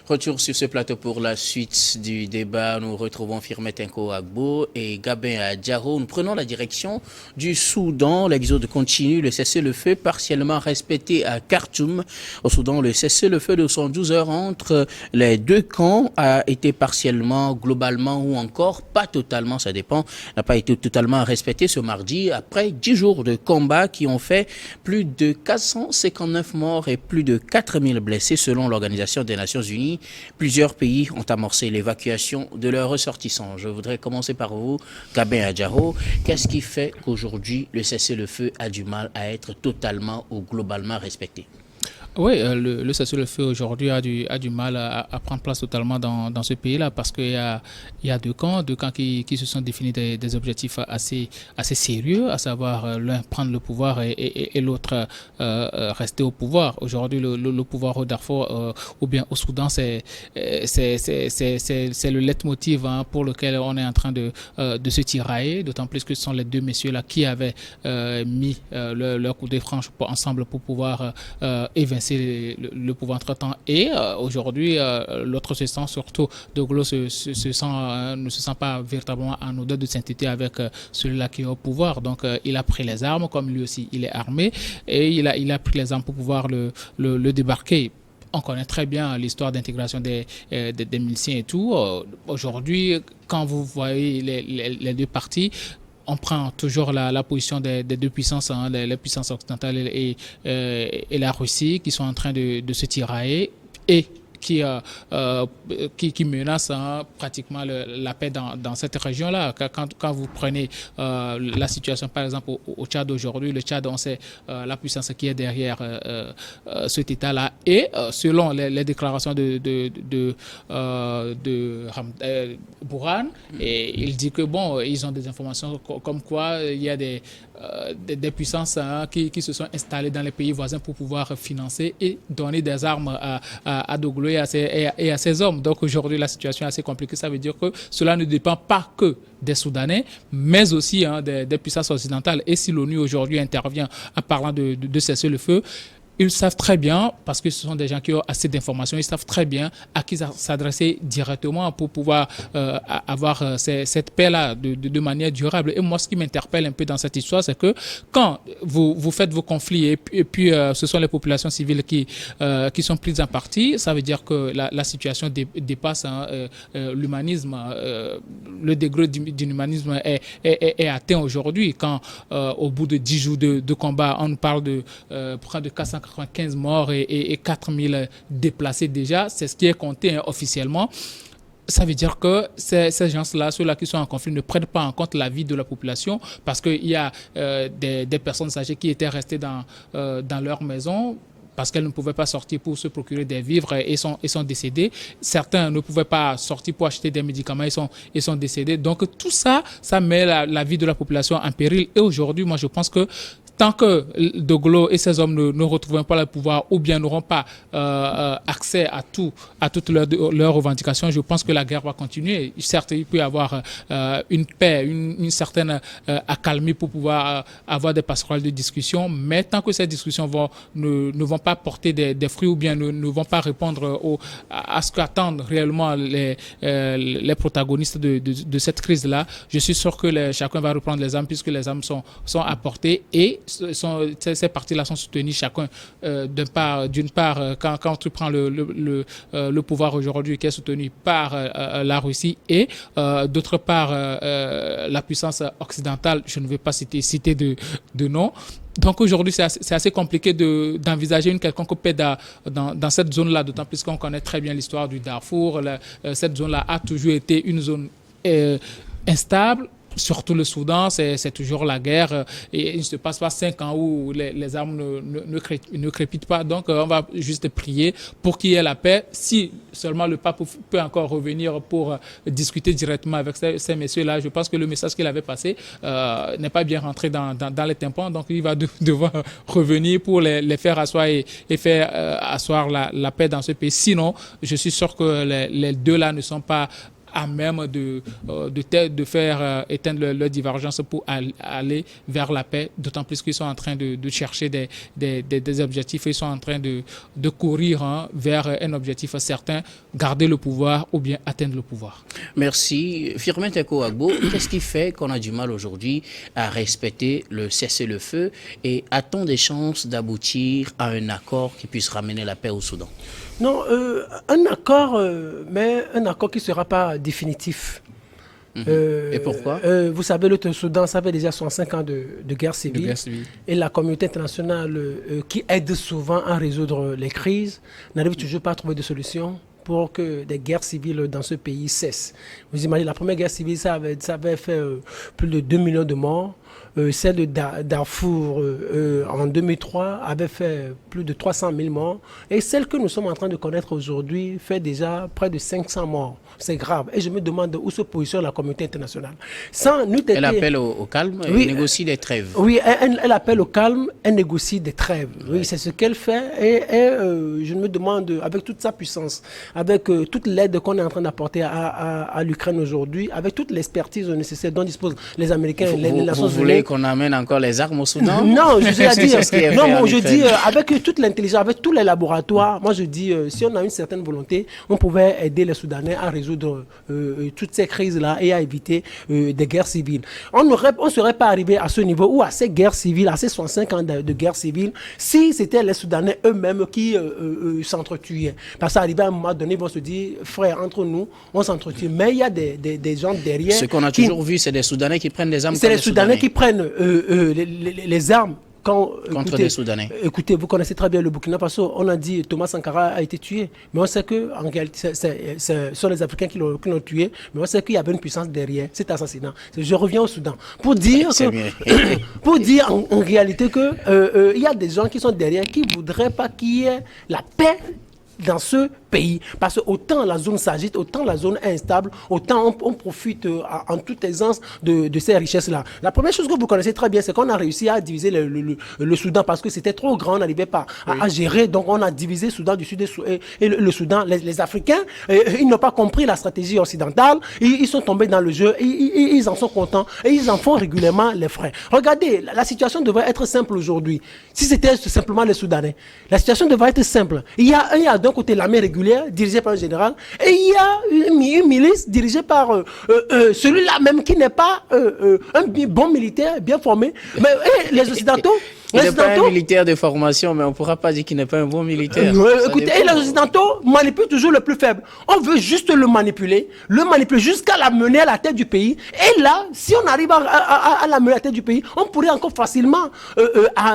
Retour sur ce plateau pour la suite du débat. Nous retrouvons Firmet Tenko Agbo et Gabin Adjaro. Nous prenons la direction du Soudan. L'exode continue. Le cessez-le-feu partiellement respecté à Khartoum. Au Soudan, le cessez-le-feu de 112 heures entre les deux camps a été partiellement, globalement ou encore pas totalement, ça dépend, n'a pas été totalement respecté ce mardi après 10 jours de combat qui ont fait plus de 459 morts et plus de 4000 blessés selon l'Organisation des Nations Unies. Plusieurs pays ont amorcé l'évacuation de leurs ressortissants. Je voudrais commencer par vous, Gabin Adjaro. Qu'est-ce qui fait qu'aujourd'hui, le cessez-le-feu a du mal à être totalement ou globalement respecté? Oui, le cessez-le-feu aujourd'hui a du mal à prendre place totalement dans ce pays-là parce qu'il y a deux camps qui se sont définis des objectifs assez sérieux, à savoir l'un prendre le pouvoir et l'autre rester au pouvoir. Aujourd'hui, le pouvoir au Darfour ou bien au Soudan, c'est le leitmotiv pour lequel on est en train de se tirailler, d'autant plus que ce sont les deux messieurs-là qui avaient mis leur coup de franche ensemble pour pouvoir évincer le pouvoir entre-temps. Et aujourd'hui, l'autre se sent, surtout De Gaulle, ne se sent pas véritablement en odeur de sainteté avec celui-là qui est au pouvoir. Donc, il a pris les armes, comme lui aussi, il est armé, et il a pris les armes pour pouvoir le débarquer. On connaît très bien l'histoire d'intégration des miliciens et tout. Aujourd'hui, quand vous voyez les deux parties, on prend toujours la position des deux puissances, les puissances occidentales et la Russie, qui sont en train de se tirailler et qui menace pratiquement la paix dans cette région-là. Quand vous prenez la situation, par exemple, au Tchad aujourd'hui, le Tchad, on sait la puissance qui est derrière cet État-là. Et selon les déclarations de Bourhan, et il dit que bon, ils ont des informations comme quoi il y a des puissances qui se sont installées dans les pays voisins pour pouvoir financer et donner des armes à De Gaulle et à ses hommes. Donc aujourd'hui, la situation est assez compliquée. Ça veut dire que cela ne dépend pas que des Soudanais, mais aussi des puissances occidentales. Et si l'ONU aujourd'hui intervient en parlant de cesser le feu, ils savent très bien, parce que ce sont des gens qui ont assez d'informations, ils savent très bien à qui s'adresser directement pour pouvoir avoir cette paix-là de manière durable. Et moi, ce qui m'interpelle un peu dans cette histoire, c'est que quand vous faites vos conflits et puis ce sont les populations civiles qui sont prises en partie, ça veut dire que la situation dépasse l'humanisme. Le degré d'inhumanisme est atteint aujourd'hui quand au bout de 10 jours de combat, on nous parle de près de 495 morts et 4000 déplacés déjà. C'est ce qui est compté officiellement. Ça veut dire que ces gens-là, ceux-là qui sont en conflit, ne prennent pas en compte la vie de la population parce qu'il y a des personnes âgées qui étaient restées dans leur maison parce qu'elles ne pouvaient pas sortir pour se procurer des vivres et sont décédées. Certains ne pouvaient pas sortir pour acheter des médicaments et sont décédés. Donc tout ça, ça met la vie de la population en péril. Et aujourd'hui, moi je pense que tant que De Gaulle et ses hommes ne retrouveront pas le pouvoir ou bien n'auront pas accès à toutes leurs revendications, je pense que la guerre va continuer. Certes, il peut y avoir une paix, une certaine accalmie pour pouvoir avoir des passerelles de discussion, mais tant que ces discussions ne vont pas porter des fruits ou bien ne vont pas répondre à ce qu'attendent réellement les protagonistes de cette crise-là, je suis sûr que chacun va reprendre les armes puisque les armes sont apportées et ces partis-là sont soutenus chacun d'une part quand tu prends le pouvoir aujourd'hui qui est soutenu par la Russie et d'autre part la puissance occidentale, je ne vais pas citer de nom. Donc aujourd'hui, c'est assez compliqué d'envisager une quelconque paix dans cette zone-là, d'autant plus qu'on connaît très bien l'histoire du Darfour. Cette zone-là a toujours été une zone instable. Surtout le Soudan, c'est toujours la guerre et il ne se passe pas 5 ans où les armes ne crépitent pas. Donc, on va juste prier pour qu'il y ait la paix. Si seulement le pape peut encore revenir pour discuter directement avec ces messieurs-là, je pense que le message qu'il avait passé n'est pas bien rentré dans les tympans. Donc, il va devoir revenir pour les faire asseoir et faire asseoir la paix dans ce pays. Sinon, je suis sûr que les deux-là ne sont pas à même de faire éteindre leur divergence pour aller vers la paix, d'autant plus qu'ils sont en train de chercher des objectifs, ils sont en train de courir vers un objectif certain, garder le pouvoir ou bien atteindre le pouvoir. Merci. Firmin Teko Agbo, qu'est-ce qui fait qu'on a du mal aujourd'hui à respecter le cessez-le-feu et a-t-on des chances d'aboutir à un accord qui puisse ramener la paix au Soudan? Non, un accord, mais un accord qui ne sera pas définitif. Et pourquoi? Vous savez, le Soudan, ça fait déjà 65 ans de guerre civile. Et la communauté internationale, qui aide souvent à résoudre les crises, n'arrive toujours pas à trouver de solution pour que des guerres civiles dans ce pays cessent. Vous imaginez, la première guerre civile, ça avait fait plus de 2 millions de morts. Celle de Darfour en 2003 avait fait plus de 300 000 morts. Et celle que nous sommes en train de connaître aujourd'hui fait déjà près de 500 morts. C'est grave. Et je me demande où se positionne la communauté internationale. Elle appelle au calme et négocie des trêves. Oui, elle appelle au calme, elle négocie des trêves. Oui, c'est ce qu'elle fait. Et je me demande, avec toute sa puissance, avec toute l'aide qu'on est en train d'apporter à l'Ukraine aujourd'hui, avec toute l'expertise nécessaire dont disposent les Américains et les Nations Unies, qu'on amène encore les armes au Soudan? Non, je dis, avec toute l'intelligence, avec tous les laboratoires, moi je dis, si on a une certaine volonté, on pouvait aider les Soudanais à résoudre toutes ces crises-là et à éviter des guerres civiles. On ne serait pas arrivé à ce niveau ou à ces guerres civiles, à ces 65 ans de guerre civile, si c'était les Soudanais eux-mêmes qui s'entretuaient. Parce qu'arrivé à un moment donné, ils vont se dire, frère, entre nous, on s'entretue. Mais il y a des gens derrière. Ce qu'on a toujours vu, c'est des Soudanais qui prennent des armes. C'est les Soudanais qui prennent les armes contre des Soudanais. Écoutez, vous connaissez très bien le Burkina Faso. On a dit Thomas Sankara a été tué. Mais on sait qu'en réalité, ce sont les Africains qui l'ont tué. Mais on sait qu'il y avait une puissance derrière cet assassinat. Je reviens au Soudan. Pour dire, en réalité qu'il y a des gens qui sont derrière qui ne voudraient pas qu'il y ait la paix dans ce pays. Parce que autant la zone s'agite, autant la zone est instable, autant on profite en toute aisance de ces richesses-là. La première chose que vous connaissez très bien, c'est qu'on a réussi à diviser le Soudan parce que c'était trop grand, on n'arrivait pas à gérer. Donc on a divisé le Soudan du Sud et le Soudan. Les Africains, ils n'ont pas compris la stratégie occidentale. Ils sont tombés dans le jeu, ils en sont contents et ils en font régulièrement les frais. Regardez, la situation devrait être simple aujourd'hui. Si c'était simplement les Soudanais, la situation devrait être simple. Il y a d'un côté l'armée régulière dirigée par un général et il y a une milice dirigée par celui-là même qui n'est pas un bon militaire bien formé. Mais les Occidentaux... Il n'est pas un militaire de formation, mais on ne pourra pas dire qu'il n'est pas un bon militaire. Écoutez, et les Occidentaux manipulent toujours le plus faible. On veut juste le manipuler jusqu'à la mener à la tête du pays. Et là, si on arrive à la mener à la tête du pays, on pourrait encore facilement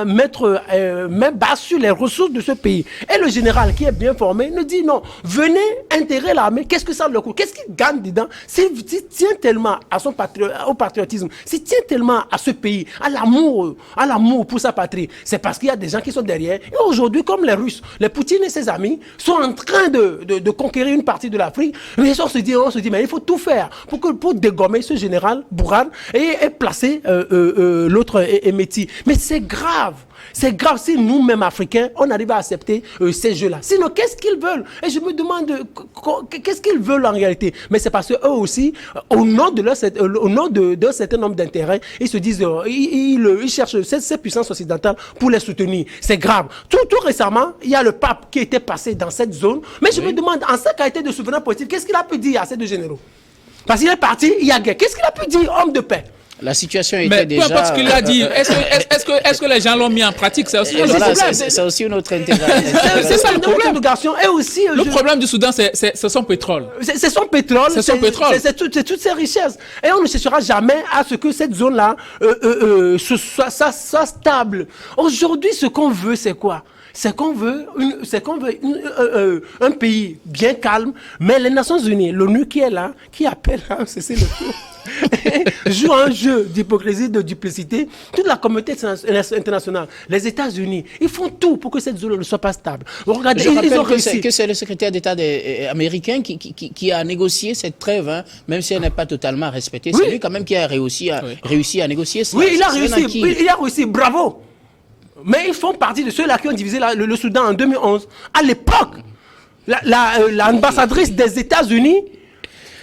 mettre main basse sur les ressources de ce pays. Et le général qui est bien formé nous dit non, venez intégrer l'armée. Qu'est-ce que ça le coûte? Qu'est-ce qu'il gagne dedans? S'il tient tellement à au patriotisme, s'il tient tellement à ce pays, à l'amour pour sa patrie, c'est parce qu'il y a des gens qui sont derrière. Et aujourd'hui, comme les Russes, les Poutine et ses amis sont en train de conquérir une partie de l'Afrique. Mais on se dit, mais il faut tout faire pour dégommer ce général Bourhan et placer l'autre Emeti. Mais c'est grave. C'est grave si nous-mêmes Africains, on arrive à accepter ces jeux-là. Sinon, qu'est-ce qu'ils veulent? Et je me demande, qu'est-ce qu'ils veulent en réalité? Mais c'est parce qu'eux aussi, au nom d'un certain nombre d'intérêts, ils se disent, ils cherchent ces puissances occidentales pour les soutenir. C'est grave. Tout récemment, il y a le pape qui était passé dans cette zone. Mais je me demande, en sa qualité de souverain politique, qu'est-ce qu'il a pu dire à ces deux généraux? Parce qu'il est parti, il y a guerre. Qu'est-ce qu'il a pu dire, homme de paix? La situation était déjà... Mais peu importe ce qu'il a dit, est-ce que les gens l'ont mis en pratique? C'est aussi aussi une autre intégration. C'est ça le problème de Garçon. Et aussi, le problème du Soudan, c'est son pétrole. C'est son pétrole. C'est toutes ses richesses. Et on ne cherchera jamais à ce que cette zone-là soit stable. Aujourd'hui, ce qu'on veut, c'est quoi? C'est qu'on veut un pays bien calme, mais les Nations Unies, l'ONU qui est là, qui appelle à cesser le feu, joue un jeu d'hypocrisie, de duplicité. Toute la communauté internationale, les États-Unis, ils font tout pour que cette zone ne soit pas stable. Regardez, je rappelle que c'est le secrétaire d'État américain qui a négocié cette trêve, hein, même si elle n'est pas totalement respectée. C'est lui quand même qui a réussi à négocier ça. Oui, il a réussi, bravo. Mais ils font partie de ceux-là qui ont divisé le Soudan en 2011. À l'époque, l'ambassadrice des États-Unis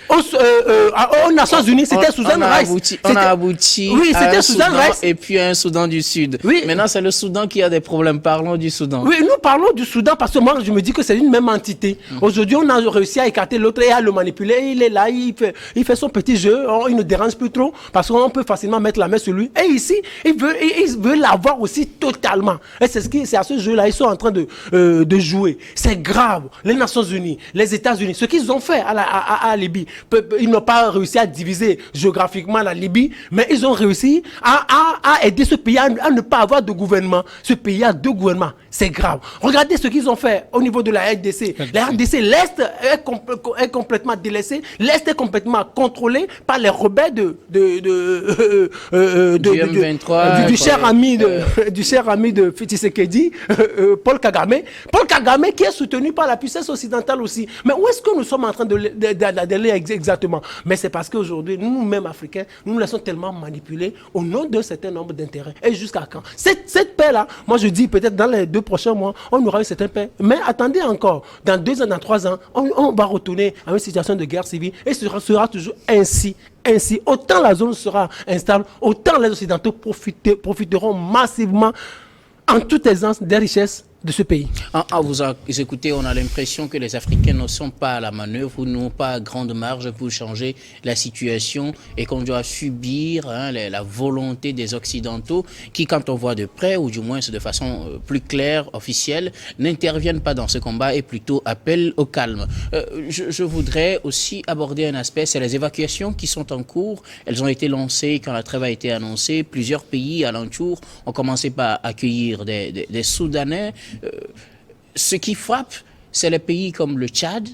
aux Nations Unies, c'était Susan Rice. On a abouti oui, à un Sudan Soudan Rice. et puis à un Soudan du Sud. Oui. Maintenant, c'est le Soudan qui a des problèmes. Parlons du Soudan. Oui, nous parlons du Soudan parce que moi, je me dis que c'est une même entité. Aujourd'hui, on a réussi à écarter l'autre et à le manipuler. Il est là, il fait son petit jeu. Il ne dérange plus trop parce qu'on peut facilement mettre la main sur lui. Et ici, il veut l'avoir aussi totalement. Et c'est à ce jeu-là, ils sont en train de jouer. C'est grave. Les Nations Unies, les États-Unis, ce qu'ils ont fait à Libye, ils n'ont pas réussi à diviser géographiquement la Libye, mais ils ont réussi à aider ce pays à ne pas avoir de gouvernement. Ce pays a deux gouvernements. C'est grave. Regardez ce qu'ils ont fait au niveau de la RDC. La RDC, l'Est est complètement délaissé. L'Est est complètement contrôlé par les rebelles du cher ami de Tshisekedi, Paul Kagame. Paul Kagame qui est soutenu par la puissance occidentale aussi. Mais où est-ce que nous sommes en train d'aller exactement? Mais c'est parce qu'aujourd'hui, nous-mêmes Africains, nous nous laissons tellement manipuler au nom d'un certain nombre d'intérêts. Et jusqu'à quand? Cette paix-là, moi je dis peut-être dans les 2 prochains mois, on aura une certaine paix. Mais attendez encore, dans 2 ans, dans 3 ans, on va retourner à une situation de guerre civile et ce sera toujours ainsi. Ainsi, autant la zone sera instable, autant les Occidentaux profiteront massivement en toute aisance des richesses de ce pays. Vous écoutez, on a l'impression que les Africains ne sont pas à la manœuvre ou n'ont pas grande marge pour changer la situation et qu'on doit subir la volonté des Occidentaux qui, quand on voit de près, ou du moins de façon plus claire, officielle, n'interviennent pas dans ce combat et plutôt appellent au calme. Je voudrais aussi aborder un aspect, c'est les évacuations qui sont en cours. Elles ont été lancées quand la trêve a été annoncée. Plusieurs pays alentours ont commencé par accueillir des Soudanais. Ce qui frappe, c'est les pays comme le Tchad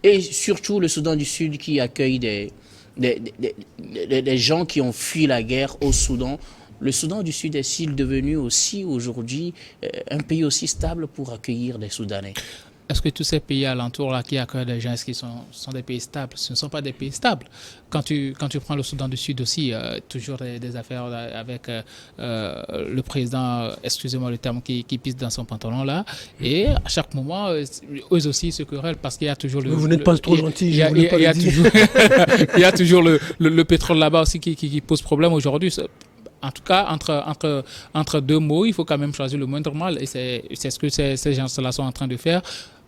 et surtout le Soudan du Sud qui accueille des gens qui ont fui la guerre au Soudan. Le Soudan du Sud est-il devenu aussi aujourd'hui un pays aussi stable pour accueillir des Soudanais? Est-ce que tous ces pays alentours là qui accueillent des gens, est-ce qu'ils sont des pays stables? Ce ne sont pas des pays stables. Quand tu prends le Soudan du Sud aussi, toujours des affaires avec le président, excusez-moi le terme, qui pisse dans son pantalon là. Et à chaque moment, eux aussi se querellent parce qu'il y a toujours le... Vous n'êtes pas trop gentil, il y a toujours le pétrole là-bas aussi qui pose problème aujourd'hui. En tout cas, entre 2 mots, il faut quand même choisir le moindre mal. Et c'est ce que ces gens-là sont en train de faire.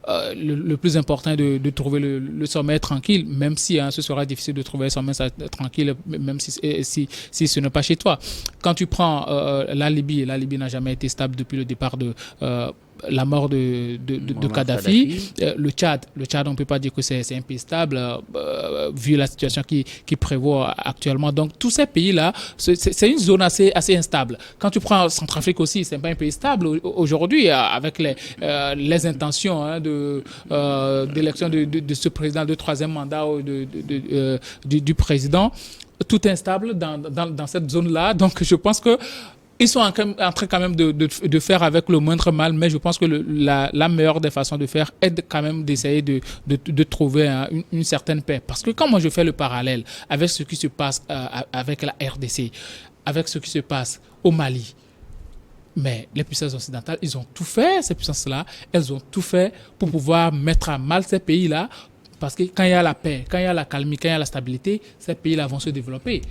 Le plus important est de trouver le sommet tranquille, même si ce sera difficile de trouver le sommet tranquille, même si ce n'est pas chez toi. Quand tu prends la Libye n'a jamais été stable depuis le départ de... la mort de Kadhafi. Le Tchad, on ne peut pas dire que c'est un pays stable vu la situation qui prévaut actuellement. Donc tous ces pays-là, c'est une zone assez instable. Quand tu prends Centrafrique aussi, ce n'est pas un pays stable aujourd'hui avec les intentions d'élection de ce président de 3e mandat du président. Tout est instable dans cette zone-là. Donc je pense que ils sont en train quand même de faire avec le moindre mal, mais je pense que la meilleure des façons de faire est quand même d'essayer de trouver une certaine paix. Parce que quand moi je fais le parallèle avec ce qui se passe avec la RDC, avec ce qui se passe au Mali, mais les puissances occidentales, ils ont tout fait, ces puissances-là, elles ont tout fait pour pouvoir mettre à mal ces pays-là. Parce que quand il y a la paix, quand il y a la calmie, quand il y a la stabilité, ces pays-là vont se développer.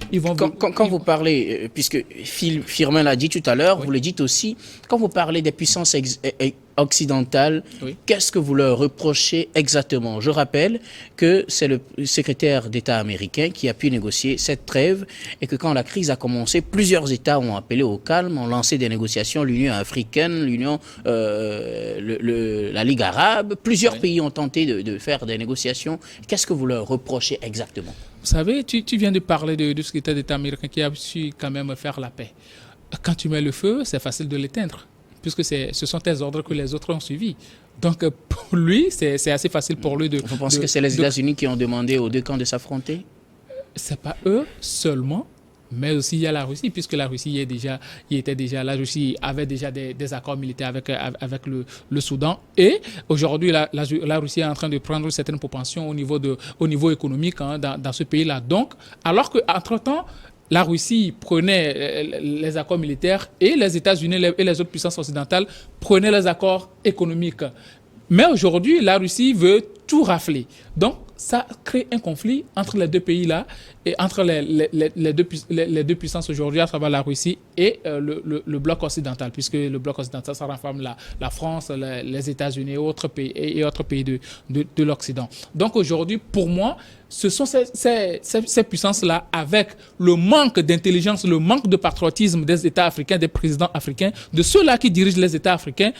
Quand vous parlez, puisque Firmin l'a dit tout à l'heure, vous le dites aussi, quand vous parlez des puissances occidentales, oui. Qu'est-ce que vous leur reprochez exactement? Je rappelle que c'est le secrétaire d'État américain qui a pu négocier cette trêve et que quand la crise a commencé, plusieurs États ont appelé au calme, ont lancé des négociations, l'Union africaine, la Ligue arabe, plusieurs pays ont tenté de faire des négociations. Qu'est-ce que vous leur reprochez exactement? Vous savez, tu viens de parler du secrétaire d'État américain qui a su quand même faire la paix. Quand tu mets le feu, c'est facile de l'éteindre, puisque ce sont tes ordres que les autres ont suivis. Donc, pour lui, c'est assez facile pour lui de... Vous pensez que c'est les États-Unis qui ont demandé aux 2 camps de s'affronter? Ce n'est pas eux seulement, mais aussi il y a la Russie, puisque la Russie la Russie avait déjà des accords militaires avec le Soudan. Et aujourd'hui, la Russie est en train de prendre certaines propensions au niveau économique dans ce pays-là. Donc, alors qu'entre-temps, la Russie prenait les accords militaires et les États-Unis et les autres puissances occidentales prenaient les accords économiques. Mais aujourd'hui, la Russie veut tout rafler. Donc, ça crée un conflit entre les deux pays-là et entre les deux puissances aujourd'hui, à travers la Russie et le bloc occidental, puisque le bloc occidental, ça renferme la France, les États-Unis et autres pays de l'Occident. Donc aujourd'hui, pour moi, ce sont ces puissances-là, avec le manque d'intelligence, le manque de patriotisme des États africains, des présidents africains, de ceux-là qui dirigent les États africains,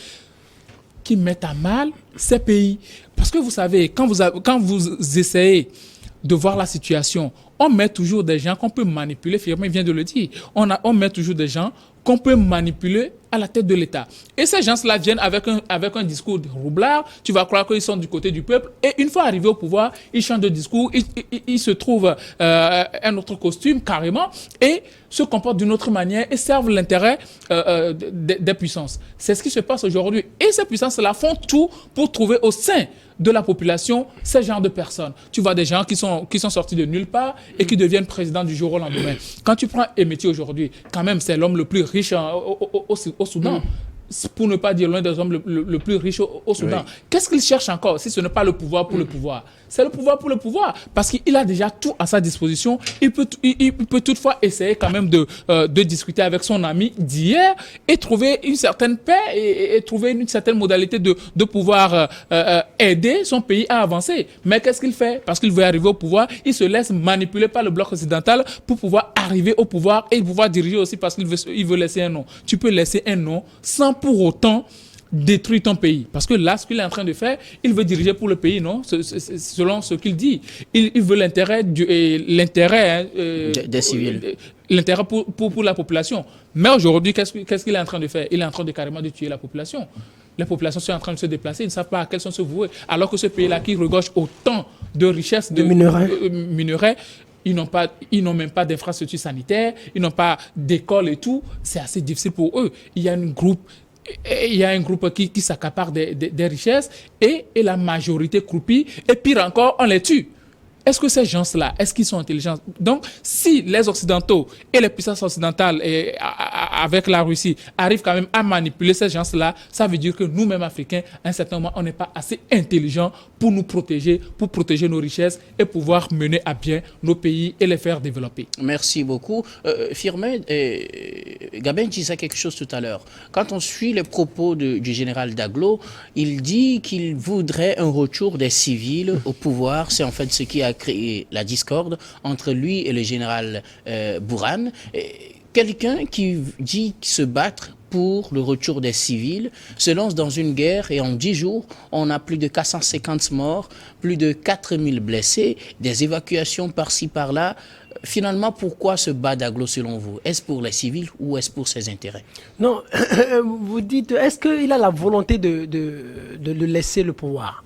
qui mettent à mal ces pays. Parce que vous savez, quand vous essayez de voir la situation, on met toujours des gens qu'on peut manipuler. Firmin vient de le dire. On met toujours des gens qu'on peut manipuler à la tête de l'État. Et ces gens-là viennent avec un discours roublard. Tu vas croire qu'ils sont du côté du peuple. Et une fois arrivés au pouvoir, ils changent de discours. Ils se trouvent un autre costume carrément et se comportent d'une autre manière et servent l'intérêt des puissances. C'est ce qui se passe aujourd'hui. Et ces puissances-là font tout pour trouver au sein de la population ces genres de personnes. Tu vois des gens qui sont sortis de nulle part et qui deviennent présidents du jour au lendemain. Quand tu prends Emeti aujourd'hui, quand même, c'est l'homme le plus riche au Soudan. Pour ne pas dire l'un des hommes le plus riche au Soudan. Oui. Qu'est-ce qu'il cherche encore si ce n'est pas le pouvoir pour le pouvoir? C'est le pouvoir pour le pouvoir. Parce qu'il a déjà tout à sa disposition. Il peut toutefois essayer quand même de discuter avec son ami d'hier et trouver une certaine paix et trouver une certaine modalité de pouvoir aider son pays à avancer. Mais qu'est-ce qu'il fait? Parce qu'il veut arriver au pouvoir, il se laisse manipuler par le bloc occidental pour pouvoir arriver au pouvoir et pouvoir diriger aussi parce qu'il veut laisser un nom. Tu peux laisser un nom sans pour autant détruire ton pays. Parce que là, ce qu'il est en train de faire, il veut diriger pour le pays, non? Selon ce qu'il dit. Il veut l'intérêt des civils. L'intérêt pour la population. Mais aujourd'hui, qu'est-ce qu'il est en train de faire? Il est en train de carrément de tuer la population. Les populations sont en train de se déplacer, ils ne savent pas à quels sont se vouer. Alors que ce pays-là qui regorge autant de richesses, de minerais, ils n'ont même pas d'infrastructures sanitaires, ils n'ont pas d'école et tout. C'est assez difficile pour eux. Il y a un groupe qui s'accapare des richesses et la majorité croupit. Et pire encore, on les tue. Est-ce que ces gens-là, est-ce qu'ils sont intelligents? Donc, si les Occidentaux et les puissances occidentales, avec la Russie, arrivent quand même à manipuler ces gens-là, ça veut dire que nous-mêmes, Africains, à un certain moment, on n'est pas assez intelligents pour nous protéger, pour protéger nos richesses et pouvoir mener à bien nos pays et les faire développer. Merci beaucoup. Firmin, Gabin disait quelque chose tout à l'heure. Quand on suit les propos du général Daglo, il dit qu'il voudrait un retour des civils au pouvoir. C'est en fait ce qui a créé la discorde entre lui et le général Bourhan. Quelqu'un qui dit se battre pour le retour des civils se lance dans une guerre et en 10 jours, on a plus de 450 morts, plus de 4000 blessés, des évacuations par-ci par-là. Finalement, pourquoi se bat Daglo selon vous? Est-ce pour les civils ou est-ce pour ses intérêts? Non, vous dites, est-ce qu'il a la volonté de laisser le pouvoir?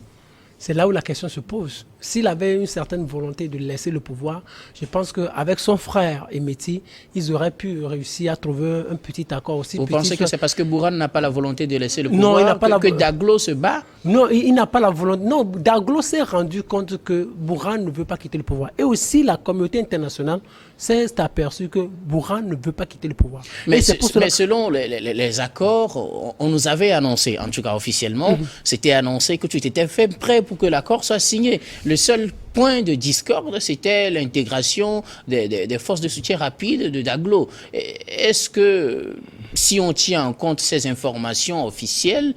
C'est là où la question se pose. S'il avait une certaine volonté de laisser le pouvoir, je pense qu'avec son frère Emeti, ils auraient pu réussir à trouver un petit accord aussi. Vous pensez que c'est parce que Bourhan n'a pas la volonté de laisser le pouvoir, non, que Daglo se bat? Non, il n'a pas la volonté. Non, Daglo s'est rendu compte que Bourhan ne veut pas quitter le pouvoir. Et aussi, la communauté internationale s'est aperçue que Bourhan ne veut pas quitter le pouvoir. Mais selon les accords, on nous avait annoncé, en tout cas officiellement, c'était annoncé que tout était fait prêt pour que l'accord soit signé. Le seul point de discorde, c'était l'intégration des forces de soutien rapide de Daglo. Est-ce que, si on tient en compte ces informations officielles,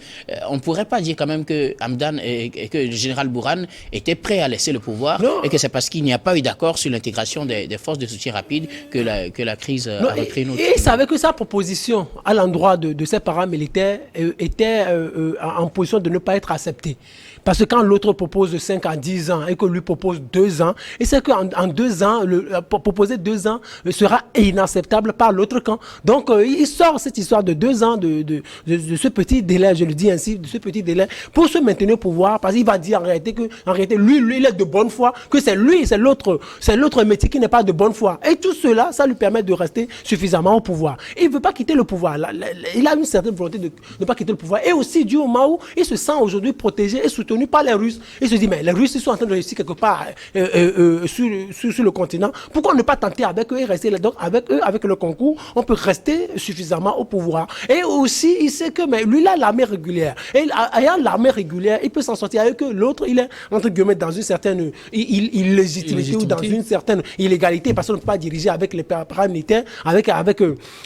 on ne pourrait pas dire quand même que Hamdan et que le général Bourhan était prêt à laisser le pouvoir, et que c'est parce qu'il n'y a pas eu d'accord sur l'intégration des forces de soutien rapide que la crise a repris notre... Et il savait que sa proposition à l'endroit de ses paramilitaires était en position de ne pas être acceptée. Parce que quand l'autre propose de 5 à 10 ans et que lui propose 2 ans, et c'est qu'en 2 ans, proposer 2 ans sera inacceptable par l'autre camp. Donc, il sort cette histoire de 2 ans, de ce petit délai, je le dis ainsi, de ce petit délai, pour se maintenir au pouvoir, parce qu'il va dire en réalité que lui, il est de bonne foi, que c'est l'autre métier qui n'est pas de bonne foi. Et tout cela, ça lui permet de rester suffisamment au pouvoir. Et il ne veut pas quitter le pouvoir. Il a une certaine volonté de ne pas quitter le pouvoir. Et aussi, du moment où il se sent aujourd'hui protégé et soutenu par les Russes. Il se dit, mais les Russes, ils sont en train de réussir quelque part sur le continent. Pourquoi ne pas tenter avec eux et rester là? Donc, avec eux, avec le concours, on peut rester suffisamment facilement au pouvoir. Et aussi, il sait que mais lui, il a l'armée régulière. Et ayant l'armée régulière, il peut s'en sortir avec que l'autre, il est, entre guillemets, dans une certaine illégitimité ou dans une certaine illégalité, parce qu'on ne peut pas diriger avec les paramilitaires, avec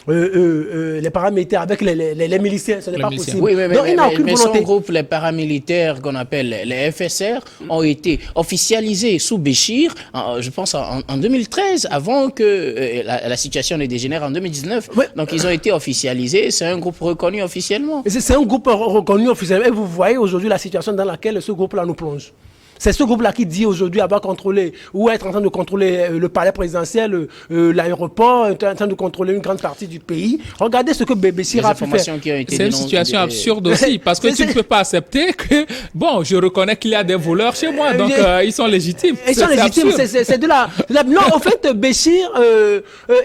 les paramilitaires, avec les miliciens. Ce n'est pas possible. Oui, donc, il n'a aucune mais volonté. son groupe, les paramilitaires qu'on appelle les FSR, ont été officialisés sous Béchir, je pense en 2013, avant que la situation ne dégénère en 2019. Ouais. Donc ils ont été officialisés, c'est un groupe reconnu officiellement. C'est un groupe reconnu officiellement. Et vous voyez aujourd'hui la situation dans laquelle ce groupe-là nous plonge. C'est ce groupe-là qui dit aujourd'hui avoir contrôlé ou être en train de contrôler le palais présidentiel, l'aéroport, est en train de contrôler une grande partie du pays. Regardez ce que Béchir a pu faire. C'est une situation absurde aussi, parce que tu ne peux pas accepter que, bon, je reconnais qu'il y a des voleurs chez moi, donc ils sont légitimes. Ils sont légitimes, c'est de la... Non, en fait, Béchir,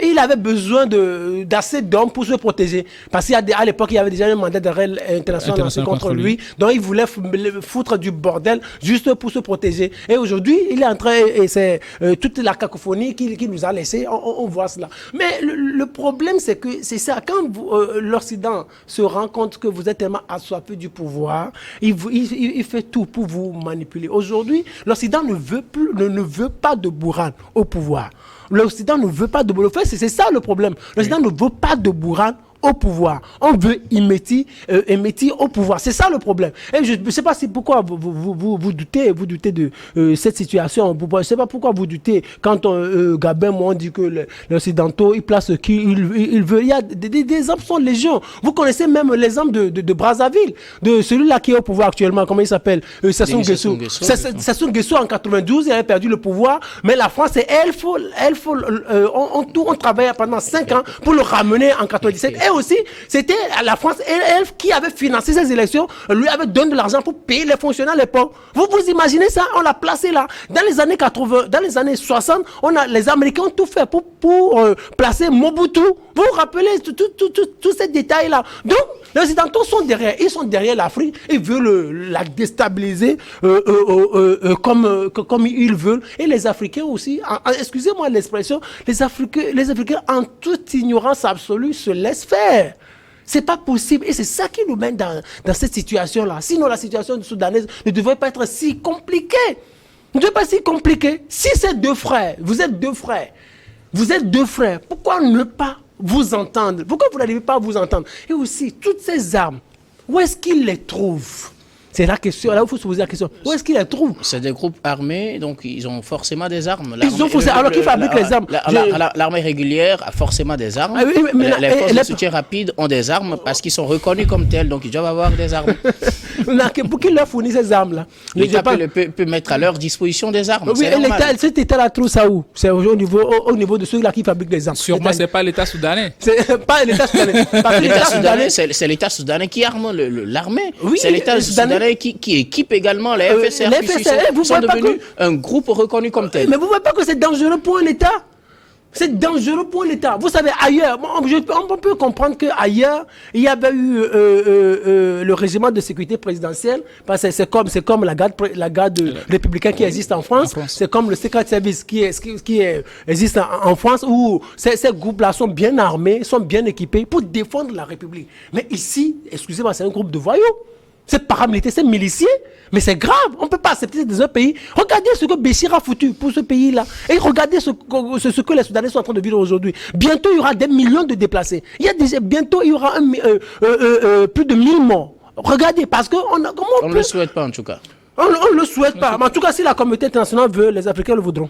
il avait besoin d'assez d'hommes pour se protéger. Parce qu'à l'époque, il y avait déjà un mandat d'arrêt international lancé contre lui. Donc, il voulait foutre du bordel juste pour se protéger. Et aujourd'hui, il est en train, et c'est toute la cacophonie qu'il nous a laissé, on voit cela. Mais le problème, c'est que c'est ça, quand l'Occident se rend compte que vous êtes tellement assoiffé du pouvoir, il fait tout pour vous manipuler. Aujourd'hui, l'Occident ne veut pas de Bourhan au pouvoir. L'Occident ne veut pas de Bourhan. En fait, c'est ça le problème. L'Occident ne veut pas de Bourhan au pouvoir. On veut Imeti au pouvoir. C'est ça le problème. Et je ne sais pas si pourquoi vous doutez de cette situation. Je ne sais pas pourquoi vous doutez quand Gabin, moi, on dit que les Occidentaux, ils placent qui ils veulent. Il y a des exemples sont légion. Vous connaissez même l'exemple de Brazzaville, de celui-là qui est au pouvoir actuellement. Comment il s'appelle? Sassou Nguesso. Sassou Nguesso en 92, il avait perdu le pouvoir, mais la France et on travaillait pendant 5 ans pour le ramener en 97. Et aussi, c'était la France elle qui avait financé ces élections, lui avait donné de l'argent pour payer les fonctionnaires à l'époque. Vous imaginez ça? On l'a placé là. Dans les années 80, dans les années 60, les Américains ont tout fait pour placer Mobutu. Vous vous rappelez tous ces détails-là. Donc, les Occidentaux sont derrière. Ils sont derrière l'Afrique. Ils veulent la déstabiliser comme ils veulent. Et les Africains aussi, excusez-moi l'expression, les Africains en toute ignorance absolue se laissent faire. C'est pas possible. Et c'est ça qui nous mène dans cette situation-là. Sinon, la situation soudanaise ne devrait pas être si compliquée. Ne devrait pas être si compliquée. Si c'est deux frères, vous êtes deux frères, pourquoi ne pas vous entendre? Pourquoi vous n'arrivez pas à vous entendre? Et aussi, toutes ces armes, où est-ce qu'ils les trouvent? C'est la question, là où il faut se poser la question. Où est-ce qu'ils les trouvent? C'est des groupes armés, donc ils ont forcément des armes. Ils ont forcément, alors qu'ils fabriquent les armes. L'armée régulière a forcément des armes. Les forces de soutien rapide ont des armes parce qu'ils sont reconnus comme tels, donc ils doivent avoir des armes. Pour qu'ils leur fournissent ces armes-là. L'État peut mettre à leur disposition des armes. Oui, et cet État-là trouve ça où? C'est au niveau de ceux-là qui fabriquent les armes. Sûrement, ce n'est pas l'État soudanais. C'est pas l'État soudanais. L'État soudanais, c'est l'État soudanais qui arme l'armée. Oui, c'est l'État soudanais qui équipe également les FSR. Les FSR, sont devenus un groupe reconnu comme tel. Mais vous ne voyez pas que c'est dangereux pour un État? C'est dangereux pour l'État. Vous savez, ailleurs, on peut comprendre qu'ailleurs, il y avait eu le régiment de sécurité présidentielle, parce que c'est comme la garde républicaine qui existe en France. C'est comme le Secret Service qui existe en France, où ces groupes-là sont bien armés, sont bien équipés pour défendre la République. Mais ici, excusez-moi, c'est un groupe de voyous. C'est paramilitaire, c'est milicier, mais c'est grave. On ne peut pas accepter dans un pays. Regardez ce que Béchir a foutu pour ce pays-là. Et regardez ce que les Soudanais sont en train de vivre aujourd'hui. Bientôt, il y aura des millions de déplacés. Bientôt, il y aura plus de 1000 morts. Regardez, parce qu'on on ne le souhaite pas en tout cas. On ne le souhaite pas. Mais en tout cas, si la communauté internationale veut, les Africains le voudront.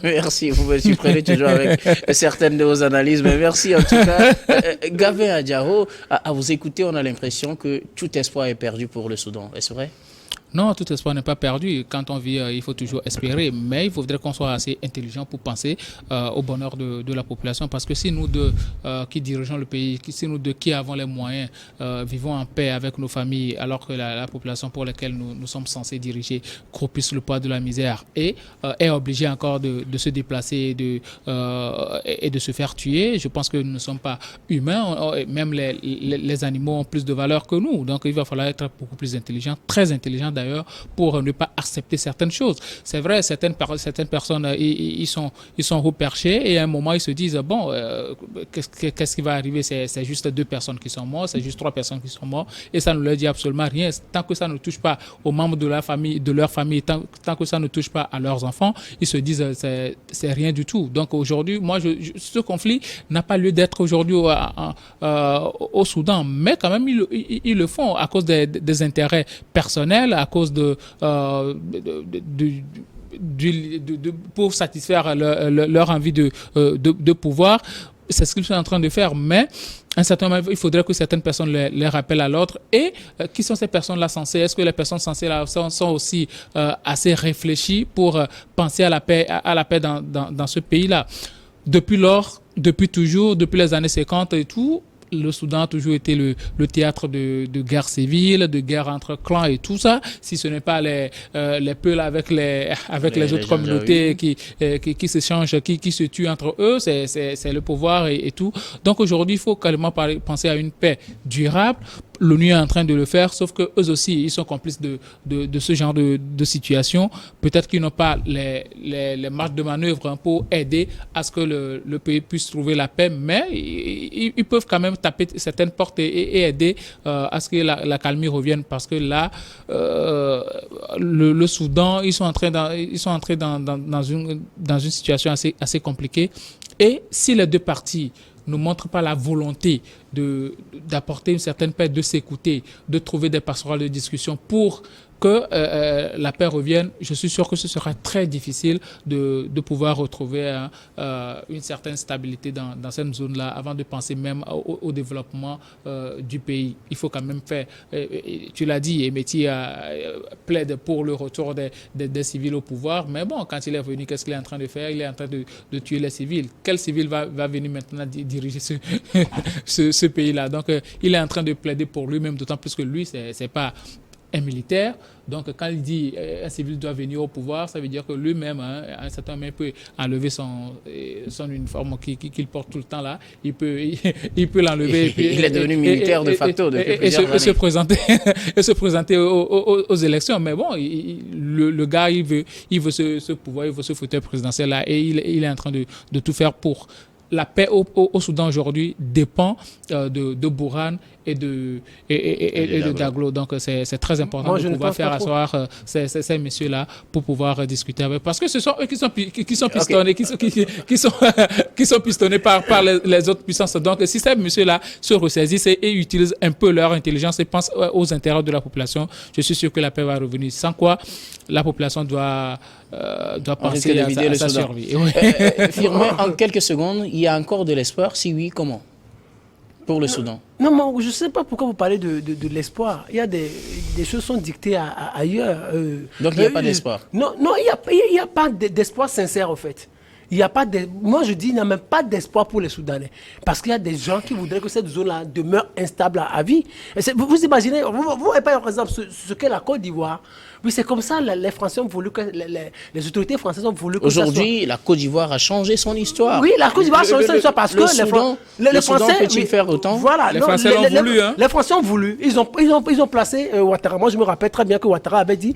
Merci, vous me surprenez toujours avec certaines de vos analyses, mais merci en tout cas. Gabin Adjaro, à vous écouter, on a l'impression que tout espoir est perdu pour le Soudan, est-ce vrai? Non, tout espoir n'est pas perdu. Quand on vit, il faut toujours espérer. Mais il faudrait qu'on soit assez intelligent pour penser au bonheur de la population. Parce que si nous deux qui dirigeons le pays, si nous deux qui avons les moyens, vivons en paix avec nos familles, alors que la population pour laquelle nous sommes censés diriger croupisse le poids de la misère et est obligée encore de se déplacer et de se faire tuer, je pense que nous ne sommes pas humains. Même les animaux ont plus de valeur que nous. Donc il va falloir être beaucoup plus intelligent, très intelligent d'ailleurs, d'ailleurs pour ne pas accepter certaines choses. C'est vrai, certaines personnes, ils sont haut perchés et à un moment, ils se disent, bon, qu'est-ce qui va arriver? C'est juste 2 personnes qui sont mortes, c'est juste 3 personnes qui sont mortes et ça ne leur dit absolument rien. Tant que ça ne touche pas aux membres de leur famille, tant que ça ne touche pas à leurs enfants, ils se disent, c'est rien du tout. Donc aujourd'hui, moi, ce conflit n'a pas lieu d'être aujourd'hui au Soudan, mais quand même, ils le font à cause des intérêts personnels, à cause pour satisfaire leur envie de pouvoir. C'est ce qu'ils sont en train de faire, mais à un certain moment, il faudrait que certaines personnes les rappellent à l'ordre. Et qui sont ces personnes-là censées? Est-ce que les personnes censées là sont aussi assez réfléchies pour penser à la paix dans ce pays-là? Depuis lors, depuis toujours, depuis les années 50 et tout, le Soudan a toujours été le théâtre de guerre civile, de guerre entre clans et tout ça. Si ce n'est pas les Peuls avec les autres communautés qui s'échangent, qui se tuent entre eux, c'est le pouvoir et tout. Donc aujourd'hui, il faut carrément penser à une paix durable. L'ONU est en train de le faire, sauf que eux aussi, ils sont complices de ce genre de situation. Peut-être qu'ils n'ont pas les marges de manœuvre pour aider à ce que le pays puisse trouver la paix, mais ils peuvent quand même taper certaines portes et aider à ce que la calmie revienne, parce que là, le Soudan, ils sont entrés dans une situation assez compliquée. Et si les 2 parties ne montrent pas la volonté d'apporter une certaine paix, de s'écouter, de trouver des passerelles de discussion pour que la paix revienne, je suis sûr que ce sera très difficile de pouvoir retrouver une certaine stabilité dans cette zone-là avant de penser même au développement du pays. Il faut quand même faire, tu l'as dit, Emeti plaide pour le retour des civils au pouvoir, mais bon, quand il est venu, qu'est-ce qu'il est en train de faire? Il est en train de tuer les civils. Quel civil va venir maintenant diriger ce pays-là? Donc, il est en train de plaider pour lui-même, d'autant plus que lui, c'est pas un militaire. Donc, quand il dit un civil doit venir au pouvoir, ça veut dire que lui-même, à un certain moment, peut enlever son uniforme qu'il porte tout le temps là. Il peut l'enlever. Il est devenu militaire de facto depuis plusieurs années. Et se présenter aux élections. Mais bon, le gars, il veut ce pouvoir, il veut ce fauteuil présidentiel là, et il est en train de tout faire pour. La paix au Soudan aujourd'hui dépend de Bourhan et de Daglo. Donc, c'est très important de pouvoir faire asseoir ces messieurs-là pour pouvoir discuter avec. Parce que ce sont eux qui sont pistonnés, qui sont pistonnés par les autres puissances. Donc, si ces messieurs-là se ressaisissent et utilisent un peu leur intelligence et pensent aux intérêts de la population, je suis sûr que la paix va revenir. Sans quoi, la population doit penser à sa survie. Firmin, en quelques secondes, il y a encore de l'espoir. Si oui, comment? Pour le Soudan. Non, mais je ne sais pas pourquoi vous parlez de l'espoir. Il y a des choses qui sont dictées ailleurs. Donc il n'y a pas d'espoir. Non, il n'y a pas d'espoir sincère, en fait. Il y a pas de... Moi, je dis, il n'y a même pas d'espoir pour les Soudanais. Parce qu'il y a des gens qui voudraient que cette zone-là demeure instable à vie. Vous imaginez, vous voyez par exemple ce qu'est la Côte d'Ivoire. Oui, c'est comme ça, les Français ont voulu que... Les autorités françaises ont voulu que aujourd'hui, la Côte d'Ivoire a changé son histoire. Oui, la Côte d'Ivoire a changé son histoire parce que les Français... peut-il faire autant? Voilà. Les Français l'ont voulu. Les Français ont voulu. Ils ont placé Ouattara. Moi, je me rappelle très bien que Ouattara avait dit,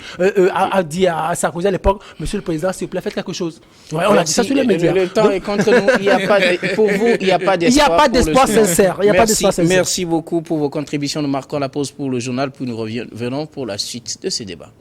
a dit à Sarkozy à l'époque, Monsieur le Président, s'il vous plaît, faites quelque chose. Ouais, on a dit ça sur les médias. Le temps est contre nous. Pour vous, il n'y a pas d'espoir. Il n'y a pas d'espoir sincère. Merci beaucoup pour vos contributions. Nous marquons la pause pour le journal, puis nous revenons pour la suite de ces débats.